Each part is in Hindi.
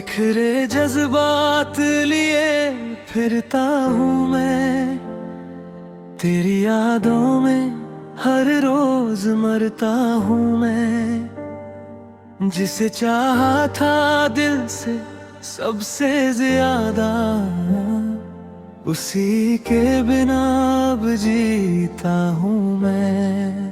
बिखरे जज्बात लिए फिरता हूँ मैं, तेरी यादों में हर रोज मरता हूँ मैं। जिसे चाहा था दिल से सबसे ज्यादा, उसी के बिना अब जीता हूँ मैं।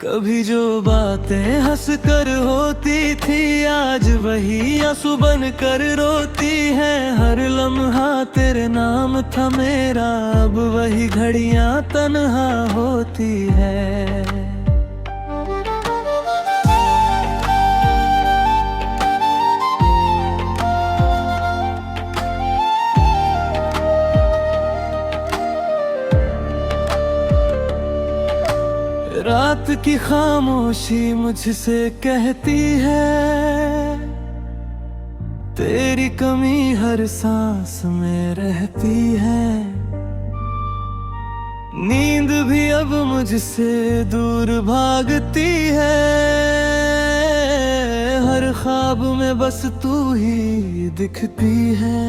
कभी जो बातें हंस कर होती थी, आज वही आंसू बन कर रोती है। हर लम्हा तेरे नाम था मेरा, अब वही घड़ियां तन्हा होती है। रात की खामोशी मुझसे कहती है, तेरी कमी हर सांस में रहती है। नींद भी अब मुझसे दूर भागती है, हर ख्वाब में बस तू ही दिखती है।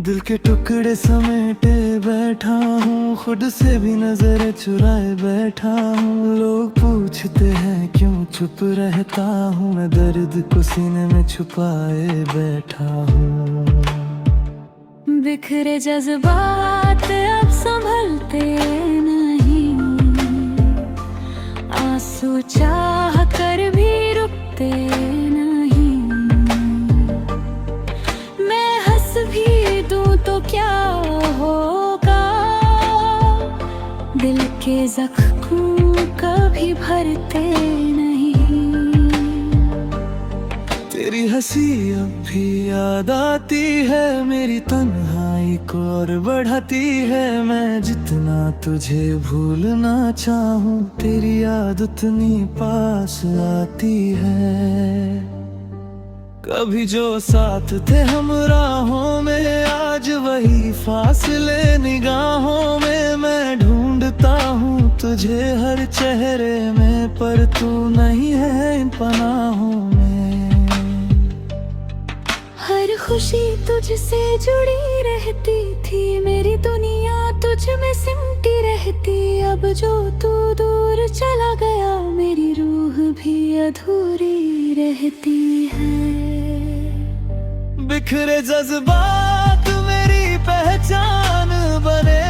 दिल के टुकड़े समेटे बैठा हूँ, खुद से भी नजर चुराए बैठा हूँ। लोग पूछते हैं क्यों चुप रहता हूँ, मैं दर्द को सीने में छुपाए बैठा हूँ। बिखरे जज्बात अब संभलते नहीं, आंसू चाह कर भी रुकते नहीं। मैं हंस भी दूं तो क्या होगा, दिल के जख्म कभी भरते नहीं। तेरी हंसी अब भी याद आती है, मेरी तन्हाई को और बढ़ाती है। मैं जितना तुझे भूलना चाहूँ, तेरी याद उतनी पास आती है। कभी जो साथ थे हम राहों में, आज वही फासले निगाहों में। मैं ढूंढता हूँ तुझे हर चेहरे में, पर तू नहीं है इन पनाहों में। हर खुशी तुझसे जुड़ी रहती थी, मेरी दुनिया तुझ में सिमटी रहती। अब जो तू दूर चला गया, मेरी रूह भी अधूरी रहती है। बिखरे जज्बात मेरी पहचान बने,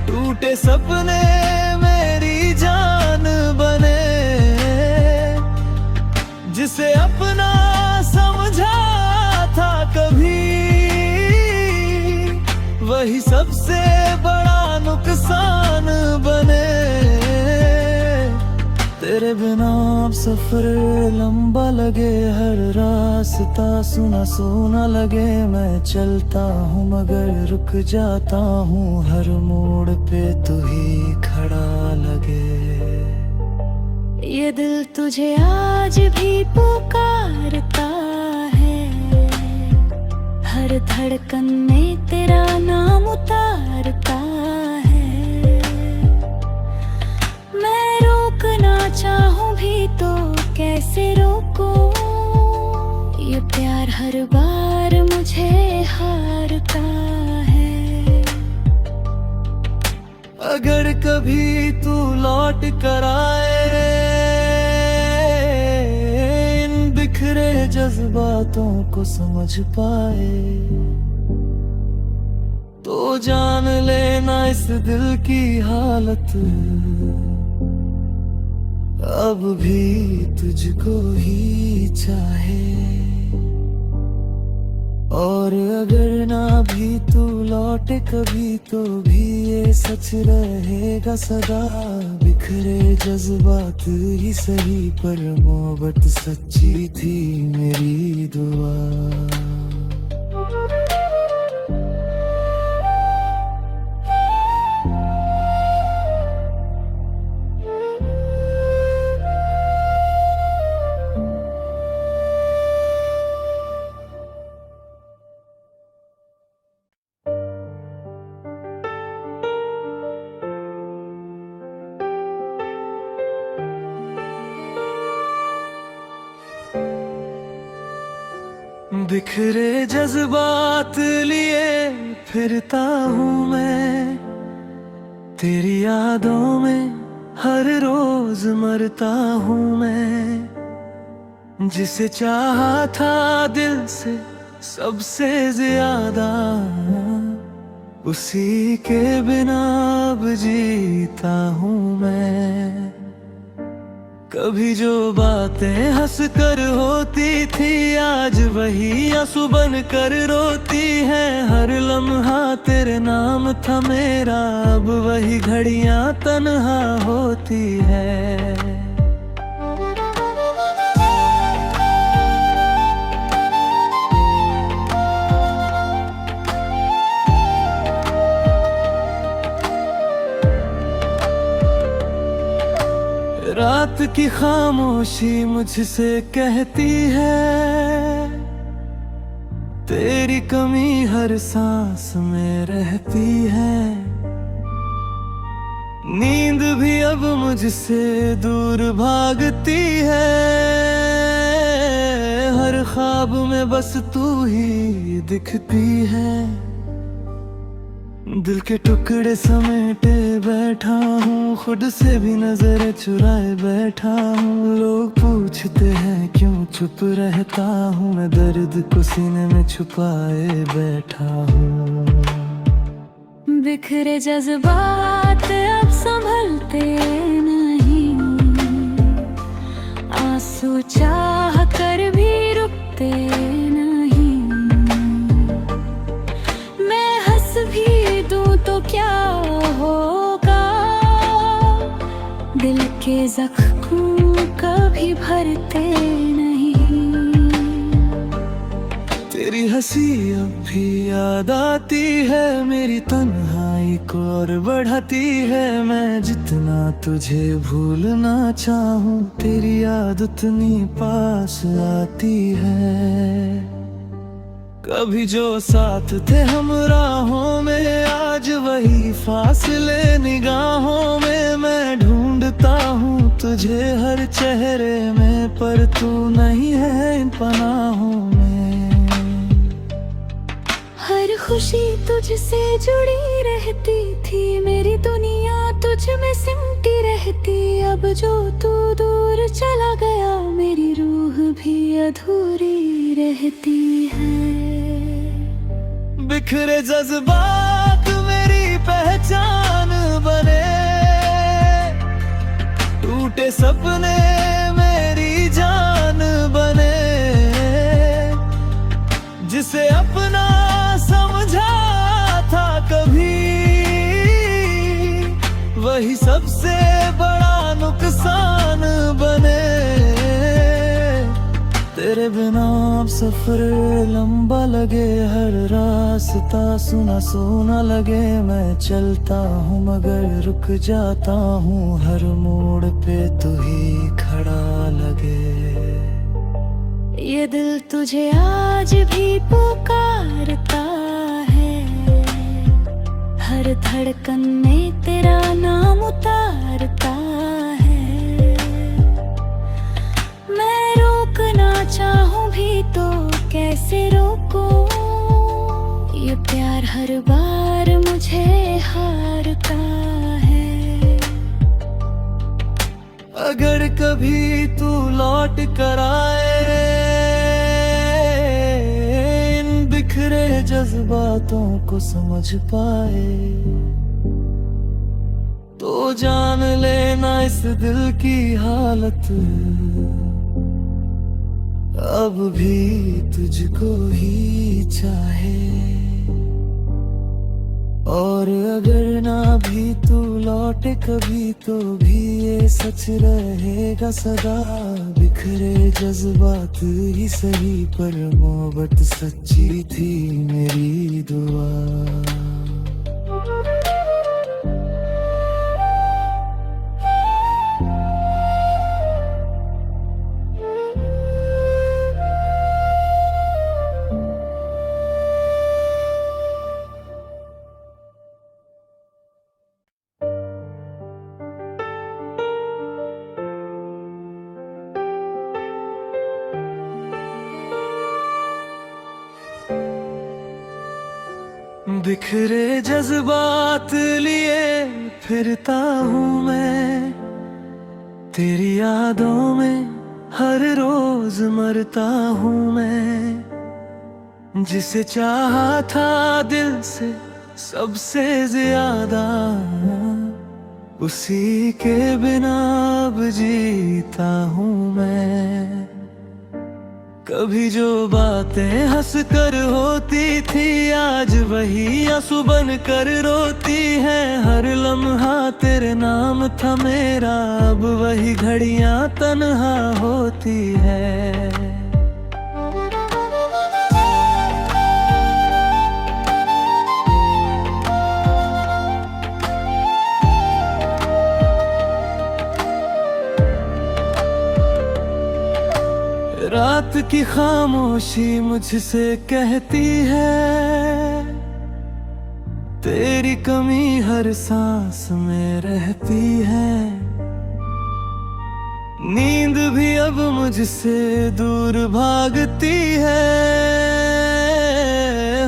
टूटे सपने मेरी जान बने। जिसे अपना समझा था कभी, वही सबसे बड़ा नुकसान बने। तेरे बिना अब सफर लंबा लगे, हर रास्ता सुना सुना लगे। मैं चलता हूँ मगर रुक जाता हूँ, हर मोड़ पे तू ही खड़ा लगे। ये दिल तुझे आज भी पुकारता है, हर धड़कन में तेरा नाम उतारता है। मैं रोकना चाहूँ भी तो कैसे रोकूं, ये प्यार हर बार मुझे हारता है। अगर कभी तू लौट कर आए, इन बिखरे जज्बातों को समझ पाए, तो जान लेना इस दिल की हालत अब भी तुझको ही चाहे। और अगर ना भी तू लौटे कभी, तो भी ये सच रहेगा सदा। बिखरे जज्बात ही सही, पर मोहब्बत सच्ची थी मेरी दुआ। बिखरे जज्बात लिए फिरता हूँ मैं, तेरी यादों में हर रोज मरता हूँ मैं। जिसे चाहा था दिल से सबसे ज्यादा, उसी के बिना अब जीता हूँ मैं। कभी जो बातें हंस कर होती थी, आज वही आंसू बन कर रोती है। हर लम्हा तेरे नाम था मेरा, अब वही घड़ियां तन्हा होती है। रात की खामोशी मुझसे कहती है, तेरी कमी हर सांस में रहती है। नींद भी अब मुझसे दूर भागती है, हर ख्वाब में बस तू ही दिखती है। दिल के टुकड़े समेटे बैठा हूँ, खुद से भी नजर चुराए बैठा हूँ। लोग पूछते हैं क्यों चुप रहता हूँ, मैं दर्द को सीने में छुपाए बैठा हूँ। बिखरे जज्बात अब संभलते नहीं, आंसू चाह कर भी रुकते नहीं। मैं हंस भी दूं तो क्या होगा, दिल के जख्म कभी भरते नहीं। तेरी हंसी अब भी याद आती है, मेरी तन्हाई को और बढ़ाती है। मैं जितना तुझे भूलना चाहूं, तेरी याद उतनी पास आती है। कभी जो साथ थे हम राहों में, आज वही फासले निगाहों में। मैं ढूंढता हूँ तुझे हर चेहरे में, पर तू नहीं है इन पनाहों में। हर खुशी तुझसे जुड़ी रहती थी, मेरी दुनिया तुझ में सिमटी रहती। अब जो तू दूर चला गया, मेरी रूह भी अधूरी रहती है। बिखरे जज्बात मेरी पहचान बने, टूटे सपने मेरी जान बने। जिसे अपना समझा था कभी, वही सबसे बड़ा नुकसान बने। तेरे बिना अब सफर लंबा लगे, हर रास्ता सुना सुना लगे। मैं चलता हूँ मगर रुक जाता हूँ, हर मोड़ पे तू ही खड़ा लगे। ये दिल तुझे आज भी पुकारता है, हर धड़कन में तेरा नाम उतारता है। मैं रोकना चाहूं भी तो कैसे रोकूं, ये प्यार हर बार मुझे हारता है। अगर कभी तू लौट कर आए, इन बिखरे जज्बातों को समझ पाए, तो जान लेना इस दिल की हालत अब भी तुझको ही चाहे। और अगर ना भी तू लौटे कभी, तो भी ये सच रहेगा सदा। बिखरे जज्बात ही सही, पर मोहब्बत सच्ची थी मेरी दुआ। बिखरे जज्बात लिए फिरता हूँ मैं, तेरी यादों में हर रोज मरता हूँ मैं। जिसे चाहा था दिल से सबसे ज्यादा, उसी के बिना अब जीता हूँ मैं। कभी जो बातें हंस कर होती थी, आज वही आंसू बन कर रोती है। हर लम्हा तेरे नाम था मेरा, अब वही घड़ियां तन्हा होती है। रात की खामोशी मुझसे कहती है, तेरी कमी हर सांस में रहती है। नींद भी अब मुझसे दूर भागती है,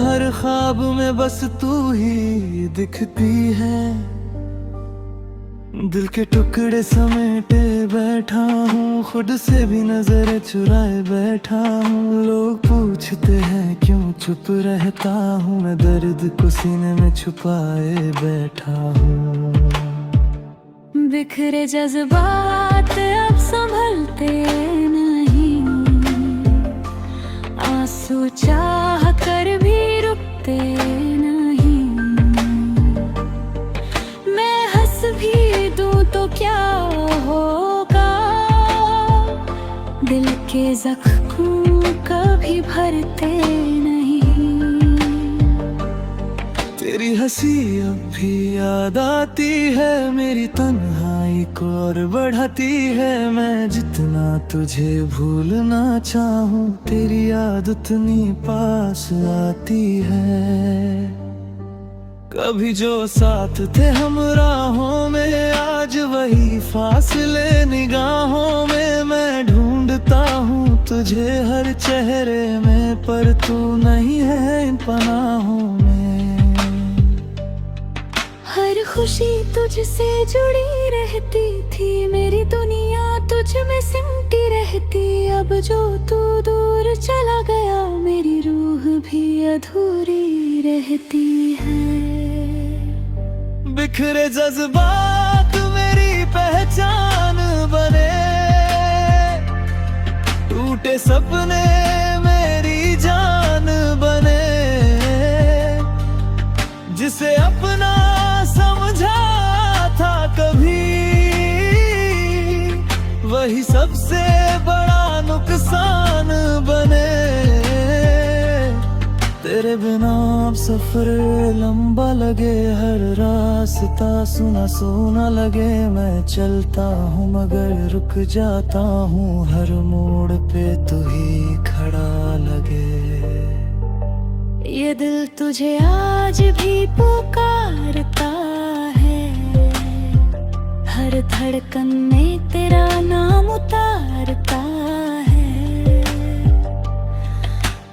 हर ख्वाब में बस तू ही दिखती है। दिल के टुकड़े समेटे बैठा हूँ, खुद से भी नजर चुराए बैठा हूँ। लोग पूछते हैं क्यों चुप रहता हूँ, मैं दर्द को सीने में छुपाए बैठा हूँ। बिखरे जज्बात अब संभलते नहीं, आंसू चाह कर भी रुकते नहीं। मैं हंस भी दूं तो क्या होगा, दिल के जख्म कभी भरते नहीं। तेरी हंसी अब भी याद आती है, मेरी तन्हाई को और बढ़ाती है। मैं जितना तुझे भूलना चाहूं, तेरी याद उतनी पास आती है। कभी जो साथ थे हम राहों में, आज वही फासले निगाहों में। मैं ढूंढता हूँ तुझे हर चेहरे में, पर तू नहीं है इन पनाहों में। हर खुशी तुझसे जुड़ी रहती थी, मेरी दुनिया तुझ में सिमटी रहती। अब जो तू दूर चला गया, मेरी रूह भी अधूरी रहती है। बिखरे जज्बात मेरी पहचान बने, टूटे सपने मेरी जान बने। जिसे अपना समझा था कभी, वही सबसे बड़ा नुकसान बने। तेरे बिना अब सफर लंबा लगे, हर रास्ता सुना सुना लगे। मैं चलता हूँ मगर रुक जाता हूँ, हर मोड़ पे तू ही खड़ा लगे। ये दिल तुझे आज भी पुकारता है, हर धड़कन में तेरा नाम उतारता है।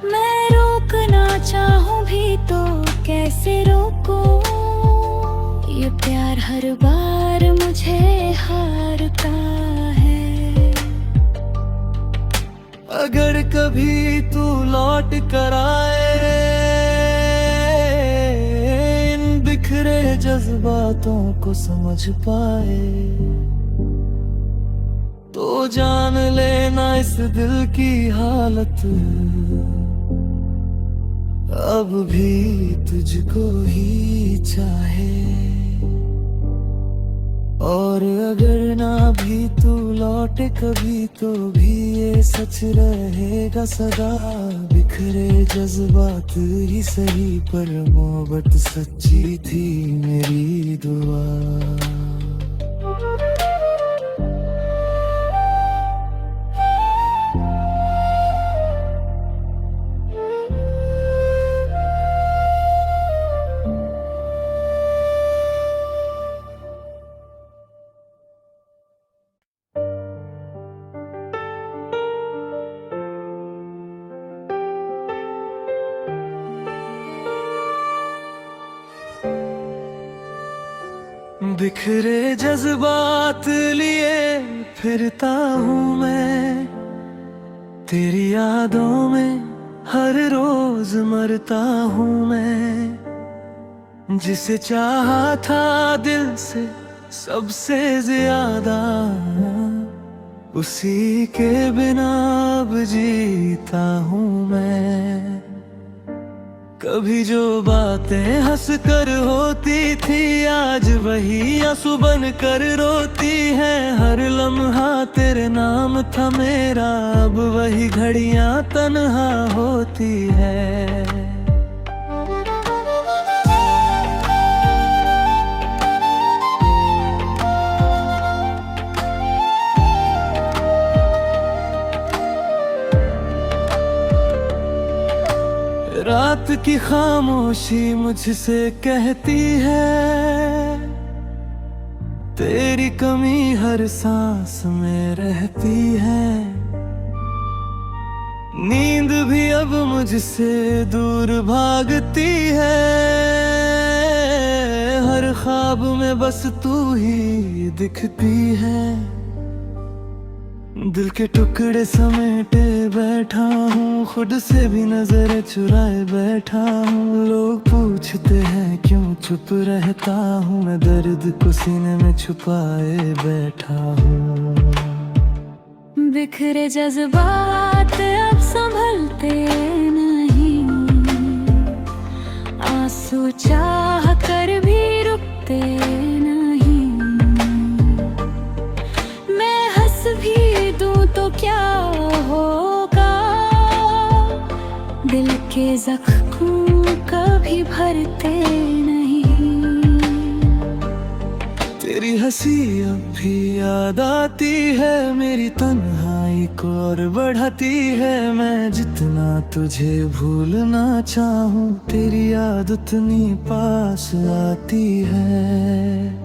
मैं रोकना चाहूं भी तो कैसे रोकूं, ये प्यार हर बार मुझे हारता है। अगर कभी तू लौट कर आए, इन बिखरे जज्बातों को समझ पाए, तो जान लेना इस दिल की हालत अब भी तुझको ही चाहे। और अगर ना भी तू लौटे कभी, तो भी ये सच रहेगा सदा। बिखरे जज्बात ही सही, पर मोहब्बत सच्ची थी मेरी दुआ। बिखरे जज्बात लिए फिरता हूँ मैं, तेरी यादों में हर रोज मरता हूँ मैं। जिसे चाहा था दिल से सबसे ज्यादा, उसी के बिना अब जीता हूँ मैं। कभी जो बातें हंस कर होती थी, आज वही आंसू बन कर रोती है। हर लम्हा तेरे नाम था मेरा, अब वही घड़ियां तन्हा होती है। रात की खामोशी मुझसे कहती है, तेरी कमी हर सांस में रहती है। नींद भी अब मुझसे दूर भागती है, हर ख्वाब में बस तू ही दिखती है। दिल के टुकड़े समेटे बैठा हूँ, खुद से भी नजर चुराए बैठा हूँ। लोग पूछते हैं क्यों चुप रहता हूँ, मैं दर्द को सीने में छुपाए बैठा हूँ। बिखरे जज्बात अब संभलते नहीं, आंसू चाह कर भी रुकते नहीं। मैं हंस भी दूं तो क्या होगा, दिल के जख्म कभी भरते नहीं। तेरी हंसी अब भी याद आती है, मेरी तन्हाई को और बढ़ाती है। मैं जितना तुझे भूलना चाहूं, तेरी याद उतनी पास आती है।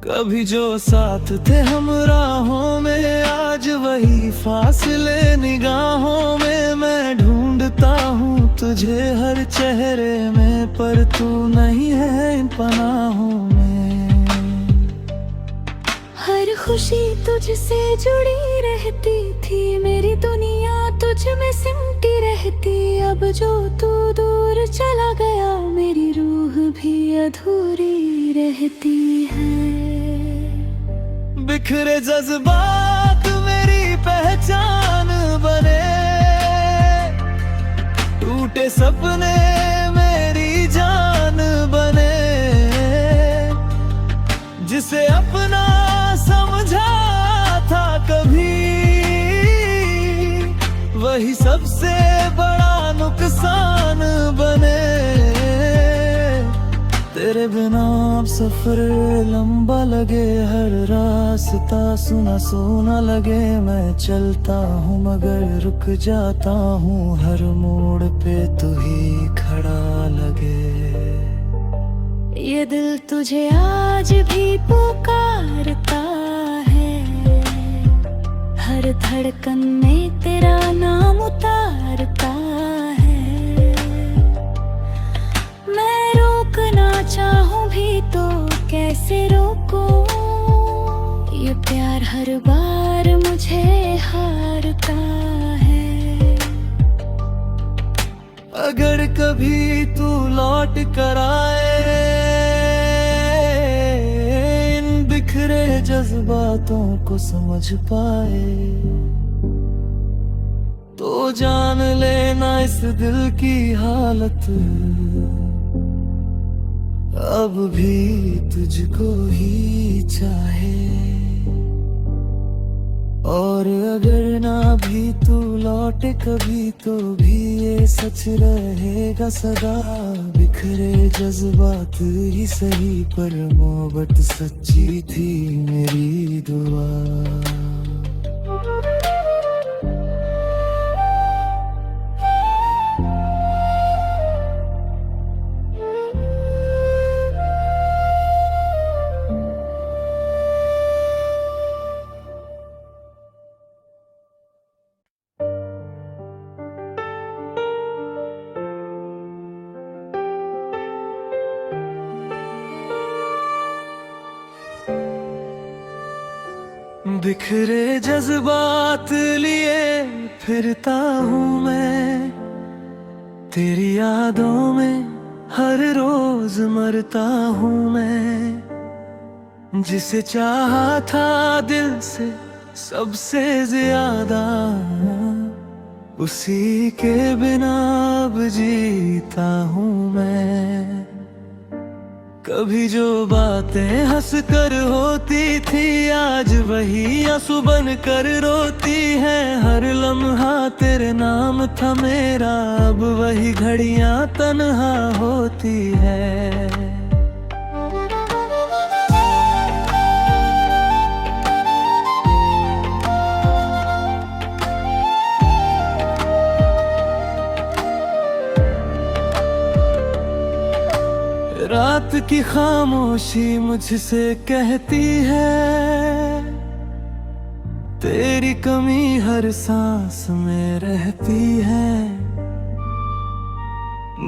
कभी जो साथ थे हम राहों में, आज वही फासले निगाहों में। मैं ढूंढता हूँ तुझे हर चेहरे में, पर तू नहीं है इन पनाहों में। हर खुशी तुझसे जुड़ी रहती थी, मेरी दुनिया तुझ में सिमटी रहती। अब जो तू दूर चला गया, मेरी रूह भी अधूरी रहती है। बिखरे जज्बात मेरी पहचान बने, टूटे सपने मेरी जान बने। जिसे अपना समझा था कभी, वही सबसे बड़ा नुकसान बने। तेरे बिना अब सफर लंबा लगे, हर रास्ता सुना सुना लगे। मैं चलता हूँ मगर रुक जाता हूँ, हर मोड़ पे तू ही खड़ा लगे। ये दिल तुझे आज भी पुकारता है, हर धड़कन में तेरा नाम उतारता है। मैं रोकना चाहूं भी तो कैसे रोकूं, ये प्यार हर बार मुझे हारता है। अगर कभी तू लौट कर आए, इन बिखरे जज्बातों को समझ पाए, तो जान लेना इस दिल की हालत अब भी तुझको ही चाहे। और अगर ना भी तू लौटे कभी, तो भी ये सच रहेगा सदा। बिखरे जज्बात ही सही, पर मोहब्बत सच्ची थी मेरी दुआ। बिखरे जज्बात लिए फिरता हूँ मैं, तेरी यादों में हर रोज मरता हूँ मैं। जिसे चाहा था दिल से सबसे ज्यादा, उसी के बिना अब जीता हूँ मैं। कभी जो बातें हंस कर होती थी, आज वही आंसू बन कर रोती है। हर लम्हा तेरे नाम था मेरा, अब वही घड़ियां तन्हा होती है। रात की खामोशी मुझसे कहती है, तेरी कमी हर सांस में रहती है।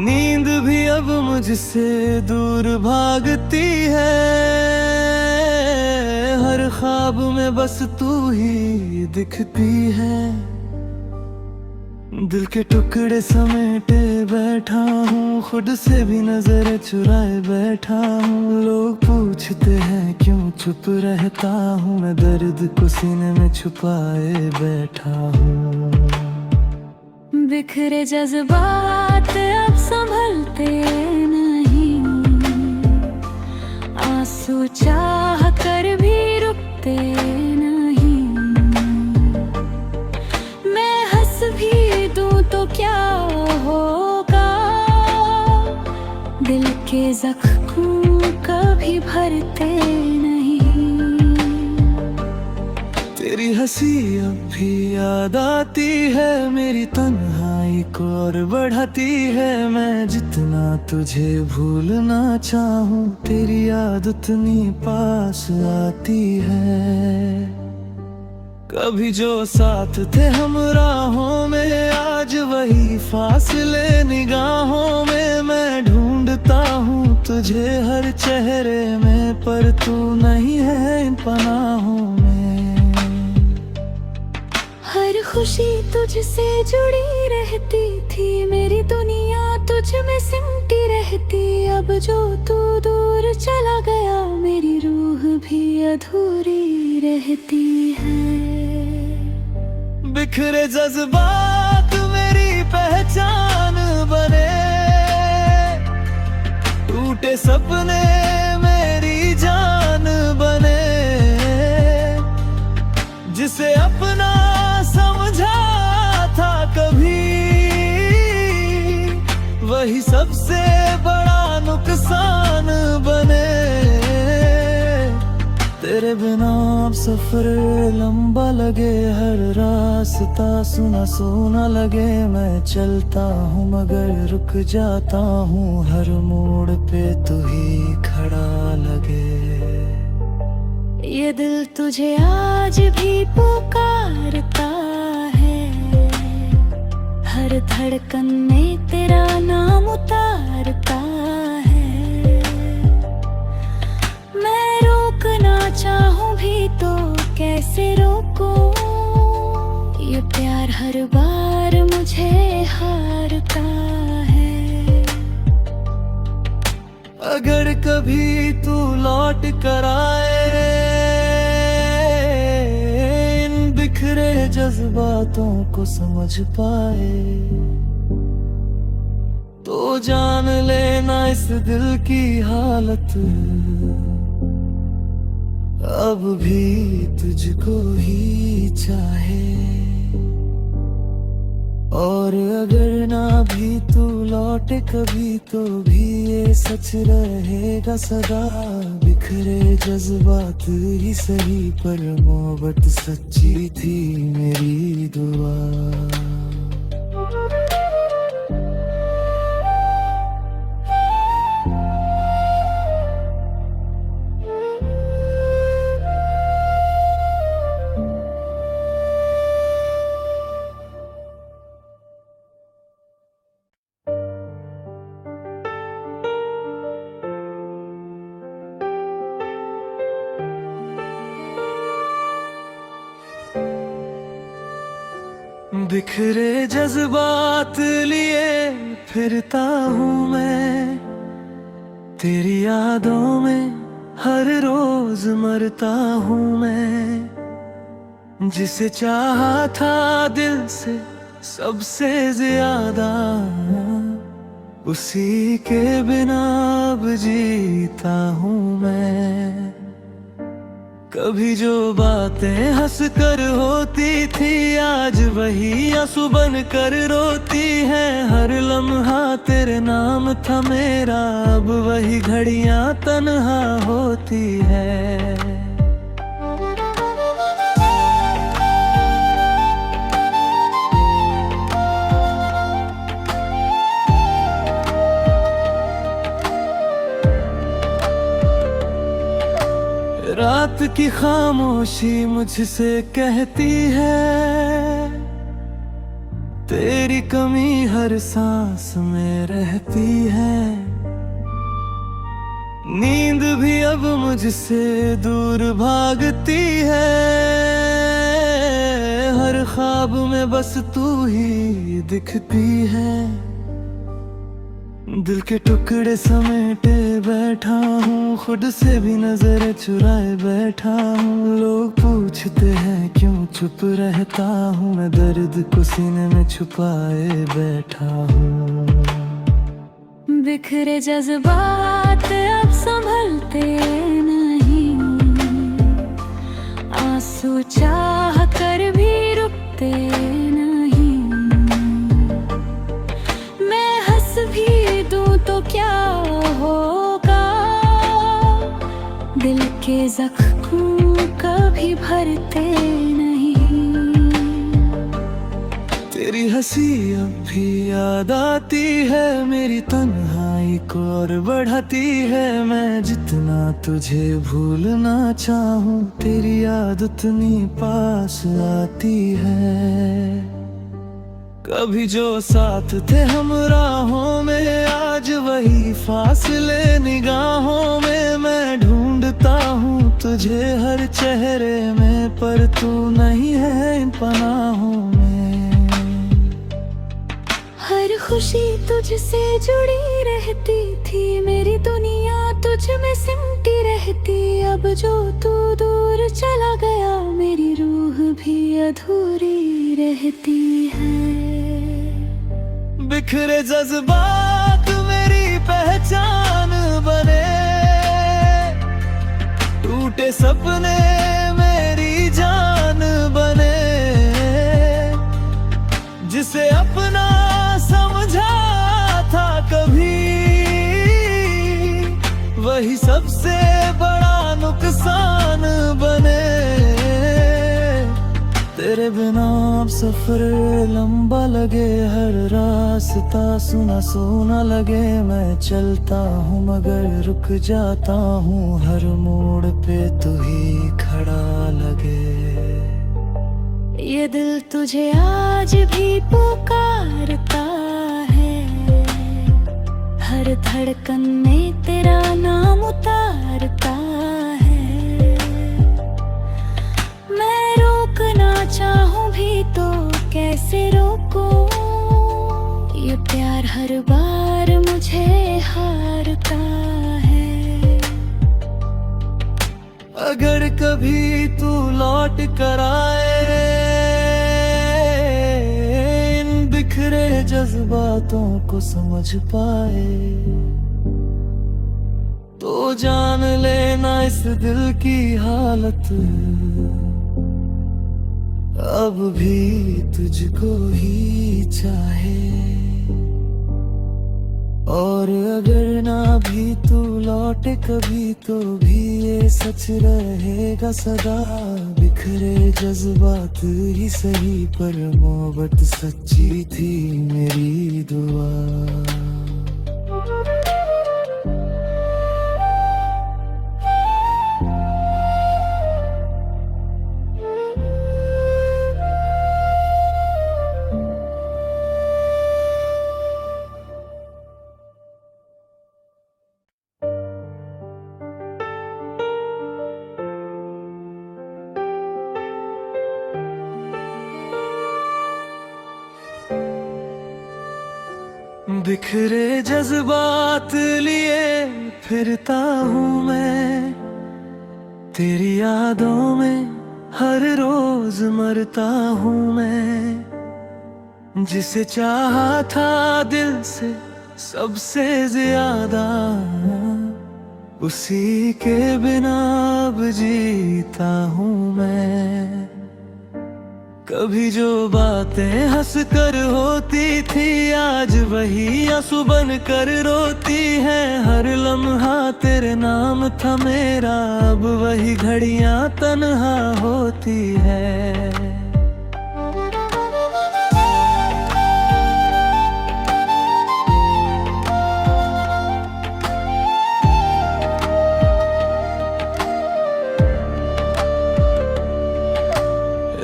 नींद भी अब मुझसे दूर भागती है, हर ख्वाब में बस तू ही दिखती है। दिल के टुकड़े समेटे बैठा हूँ, खुद से भी नजर चुराए बैठा हूँ। लोग पूछते हैं क्यों चुप रहता हूँ, मैं दर्द को सीने में छुपाए बैठा हूँ। बिखरे जज्बात अब संभलते नहीं, आंसू चाह कर भी रुकते नहीं। मैं हंस भी दूं तो क्या होगा, दिल के जख्म कभी भरते नहीं। तेरी हंसी अब भी याद आती है, मेरी तन्हाई को और बढ़ाती है। मैं जितना तुझे भूलना चाहूं, तेरी याद उतनी पास आती है। कभी जो साथ थे हम राहों में, आज वही फासले निगाहों में। मैं ढूंढता हूँ तुझे हर चेहरे में, पर तू नहीं है इन पनाहों में। हर खुशी तुझसे जुड़ी रहती थी, मेरी दुनिया तुझ में सिमटी रहती। अब जो तू दूर चला गया, मेरी रूह भी अधूरी रहती है। बिखरे जज्बात मेरी पहचान बने, टूटे सपने मेरी जान बने। जिसे अपना समझा था कभी, वही सबसे बड़ा नुकसान बने। तेरे बिना अब सफर लंबा लगे, हर रास्ता सुना सुना लगे। मैं चलता हूँ मगर रुक जाता हूँ, हर मोड़ पे तू ही खड़ा लगे। ये दिल तुझे आज भी पुकारता है, हर धड़कन में तेरा नाम उतारता है। मैं रोकना चाहूं भी तो कैसे रोकूं, ये प्यार हर बार मुझे हारता है। अगर कभी तू लौट कर आए, इन बिखरे जज्बातों को समझ पाए, तो जान लेना इस दिल की हालत अब भी तुझको ही चाहे। और अगर ना भी तू लौटे कभी, तो भी ये सच रहेगा सदा। बिखरे जज्बात ही सही, पर मोहब्बत सच्ची थी मेरी दुआ। बिखरे जज्बात लिए फिरता हूँ मैं, तेरी यादों में हर रोज मरता हूँ मैं। जिसे चाहा था दिल से सबसे ज्यादा, उसी के बिना अब जीता हूँ मैं। कभी जो बातें हंस कर होती थी, आज वही आंसू बन कर रोती है। हर लम्हा तेरे नाम था मेरा, अब वही घड़ियां तन्हा होती है। रात की खामोशी मुझसे कहती है, तेरी कमी हर सांस में रहती है। नींद भी अब मुझसे दूर भागती है, हर ख्वाब में बस तू ही दिखती है। दिल के टुकड़े समेटे बैठा हूँ, खुद से भी नजर चुराए बैठा हूँ। लोग पूछते हैं क्यों चुप रहता हूँ, मैं दर्द को सीने में छुपाए बैठा हूँ। बिखरे जज्बात अब संभलते नहीं, आंसू चाह कर भी रुकते नहीं। मैं हंस भी दूं तो क्या होगा, दिल के जख्म कभी भरते नहीं। तेरी हंसी अब भी याद आती है, मेरी तन्हाई को और बढ़ाती है। मैं जितना तुझे भूलना चाहूं, तेरी याद उतनी पास आती है। कभी जो साथ थे हम राहों में, आज वही फासले निगाहों में। मैं ढूंढता हूँ तुझे हर चेहरे में, पर तू नहीं है इन पनाहों में। हर खुशी तुझसे जुड़ी रहती थी, मेरी दुनिया तुझ में सिमटी रहती। अब जो तू दूर चला गया, मेरी रूह भी अधूरी रहती है। बिखरे जज्बात मेरी पहचान बने, टूटे सपने मेरी जान बने। जिसे अपना समझा था कभी, वही सबसे बड़ा नुकसान बने। तेरे बिना अब सफर लंबा लगे, हर रास्ता सुना सुना लगे। मैं चलता हूँ मगर रुक जाता हूँ, हर मोड़ पे तू ही खड़ा लगे। ये दिल तुझे आज भी पुकारता है, हर धड़कन में तेरा नाम उतारता है। मैं रोकना चाहूं भी तो कैसे रोकूं, ये प्यार हर बार मुझे हारता है। अगर कभी तू लौट कर आए, इन बिखरे जज्बातों को समझ पाए, तो जान लेना इस दिल की हालत अब भी तुझको ही चाहे। और अगर ना भी तू लौटे कभी, तो भी ये सच रहेगा सदा। बिखरे जज्बात ही सही, पर मोहब्बत सच्ची थी मेरी दुआ। बिखरे जज्बात लिए फिरता हूँ मैं, तेरी यादों में हर रोज मरता हूँ मैं। जिसे चाहा था दिल से सबसे ज्यादा, उसी के बिना अब जीता हूँ मैं। कभी जो बातें हंस कर होती थी, आज वही आंसू बन कर रोती है। हर लम्हा तेरे नाम था मेरा, अब वही घड़ियां तन्हा होती है।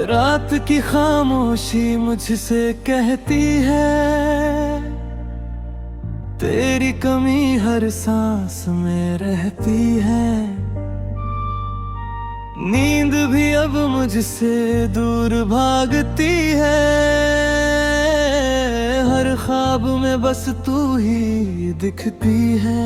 रात की खामोशी मुझसे कहती है, तेरी कमी हर सांस में रहती है। नींद भी अब मुझसे दूर भागती है, हर ख्वाब में बस तू ही दिखती है।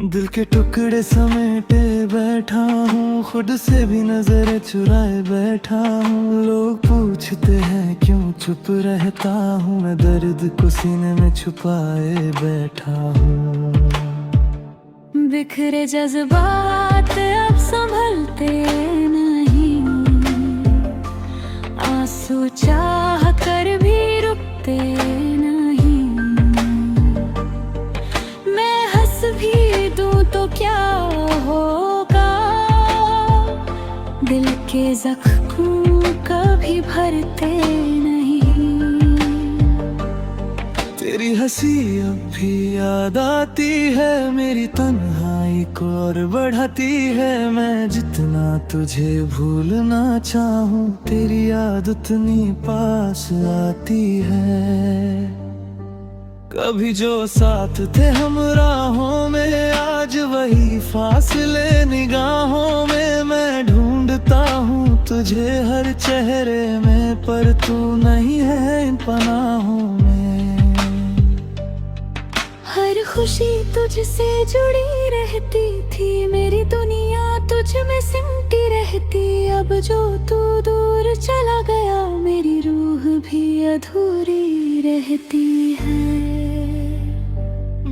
दिल के टुकड़े समेटे बैठा हूँ, खुद से भी नजर चुराए बैठा हूँ। लोग पूछते हैं क्यों चुप रहता हूँ, मैं दर्द को सीने में छुपाए बैठा हूँ। बिखरे जज्बात अब संभलते नहीं, आंसू चाह कर भी रुकते नहीं। मैं हंस भी दूं तो क्या होगा, दिल के जख्म कभी भरते नहीं। तेरी हंसी अब भी याद आती है, मेरी तन्हाई को और बढ़ाती है। मैं जितना तुझे भूलना चाहूं, तेरी याद उतनी पास आती है। कभी जो साथ थे हम राहों में, आज वही फासले निगाहों में। मैं ढूंढता हूँ तुझे हर चेहरे में, पर तू नहीं है इन पनाहों में। हर खुशी तुझसे जुड़ी रहती थी, मेरी दुनिया तुझ में सिमटी रहती। अब जो तू दूर चला गया, मेरी रूह भी अधूरी रहती है।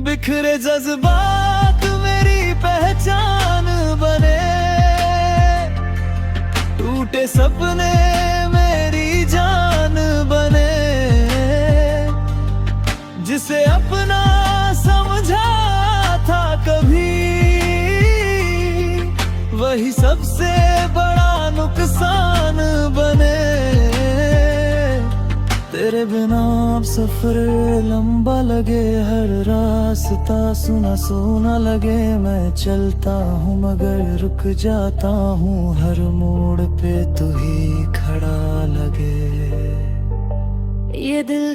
बिखरे जज्बात मेरी पहचान बने, टूटे सपने मेरी जान बने। जिसे अपना समझा था कभी, वही सबसे बड़ा नुकसान बने। तेरे बिना अब सफर लंबा लगे, हर रास्ता सुना सुना लगे। मैं चलता हूँ मगर रुक जाता हूँ, हर मोड़ पे तू ही खड़ा लगे। ये दिल